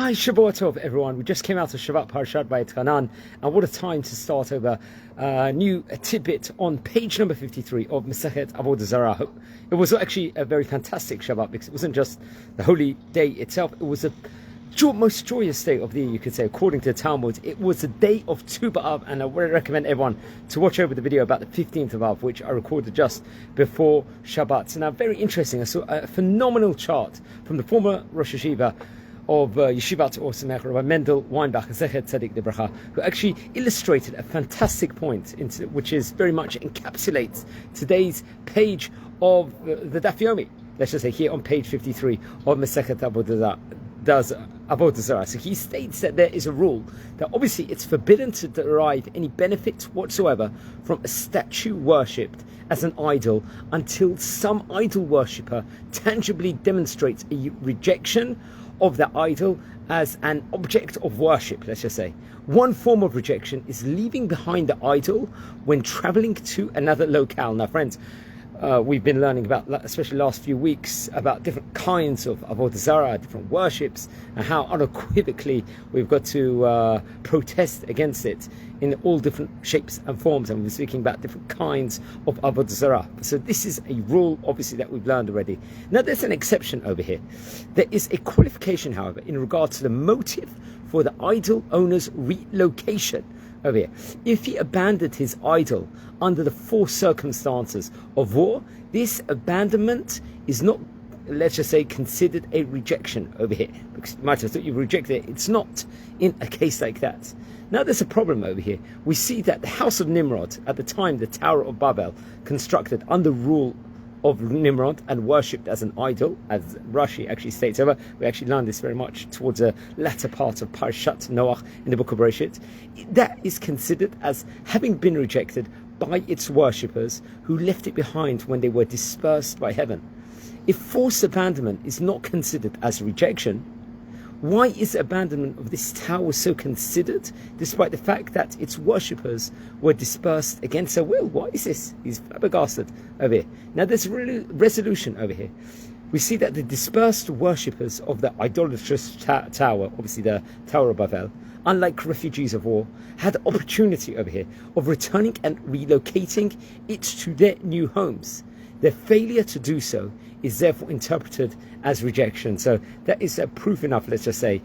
Hi, Shavua tov, everyone. We just came out of Shabbat Parashat Vayetchanan, and what a time to start over a new tidbit on page number 53 of Masechet Avodah Zara. It was actually a very fantastic Shabbat because it wasn't just the holy day itself, it was the most joyous day of the year, you could say, according to the Talmud. It was the day of Tu B'Av, and I would recommend everyone to watch over the video about the 15th of Av, which I recorded just before Shabbat. So now, very interesting, I saw a phenomenal chart from the former Rosh Hashiva of Yeshivat Or Samech, Rabbi Mendel Weinbach, Zechet Tzedek Debracha, who actually illustrated a fantastic point, which is very much encapsulates today's page of the Daf Yomi. Let's just say here on page 53 of Masechet Avodah Zara. So he states that there is a rule that obviously it's forbidden to derive any benefit whatsoever from a statue worshipped as an idol until some idol worshipper tangibly demonstrates a rejection of the idol as an object of worship, let's just say. One form of rejection is leaving behind the idol when traveling to another locale. Now, friends, we've been learning about, especially last few weeks, about different kinds of Avodah Zara, different worships, and how unequivocally we've got to protest against it in all different shapes and forms. And we're speaking about different kinds of Avodah Zara. So this is a rule, obviously, that we've learned already. Now, there's an exception over here. There is a qualification, however, in regard to the motive for the idol owner's relocation. Over here, if he abandoned his idol under the forced circumstances of war, this abandonment is not, let's just say, considered a rejection over here. Because you might have thought you rejected it. It's not in a case like that. Now there's a problem over here. We see that the house of Nimrod, at the time the Tower of Babel, constructed under rule of Nimrod and worshipped as an idol, as Rashi actually states over. We actually learned this very much towards the latter part of Parashat Noach in the book of Bereshit. That is considered as having been rejected by its worshippers who left it behind when they were dispersed by heaven. If forced abandonment is not considered as rejection, why is abandonment of this tower so considered, despite the fact that its worshippers were dispersed against their will? Why is this? He's flabbergasted over here. Now there's a resolution over here. We see that the dispersed worshippers of the idolatrous tower, obviously the Tower of Babel, unlike refugees of war, had the opportunity over here of returning and relocating it to their new homes. Their failure to do so is therefore interpreted as rejection. So that is proof enough, let's just say,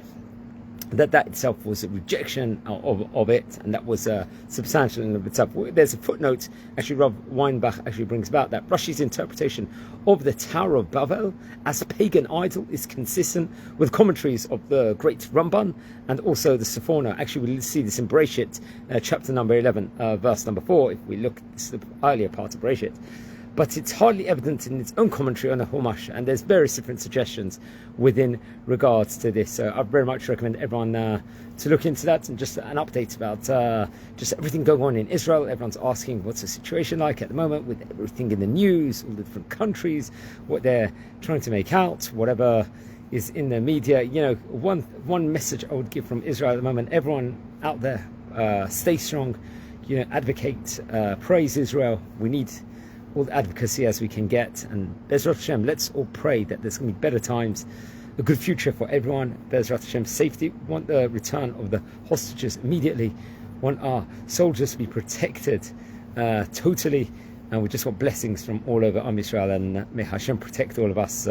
that itself was a rejection of it, and that was substantial in of itself. There's a footnote, actually, Rav Weinbach actually brings about that Rashi's interpretation of the Tower of Babel as a pagan idol is consistent with commentaries of the great Ramban and also the Sephona. Actually, we'll see this in Bereshit, chapter number 11, verse number 4, if we look at the earlier part of Bereshit. But it's hardly evident in its own commentary on the Chumash, and there's various different suggestions within regards to this. So I very much recommend everyone to look into that, and just an update about just everything going on in Israel. Everyone's asking what's the situation like at the moment with everything in the news, all the different countries, what they're trying to make out, whatever is in the media. You know, one message I would give from Israel at the moment: everyone out there, stay strong. You know, advocate, praise Israel. We need all the advocacy as we can get, and Bezrat Hashem, let's all pray that there's going to be better times, a good future for everyone. Bezrat Hashem, safety. We want the return of the hostages immediately. We want our soldiers to be protected totally, and we just want blessings from all over Am Yisrael, and may Hashem protect all of us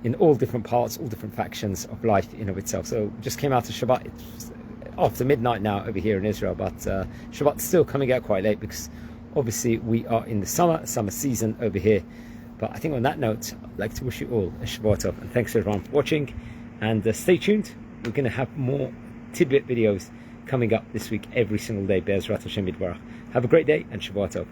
in all different parts, all different factions of life in of itself. So we just came out of Shabbat. It's after midnight now over here in Israel, but Shabbat's still coming out quite late because obviously we are in the summer season over here. But I think on that note, I'd like to wish you all a Shavua tov, and thanks everyone for watching, and stay tuned. We're going to have more tidbit videos coming up this week every single day. Be'ezrat Hashem Yitbarach. Have a great day and Shavua tov.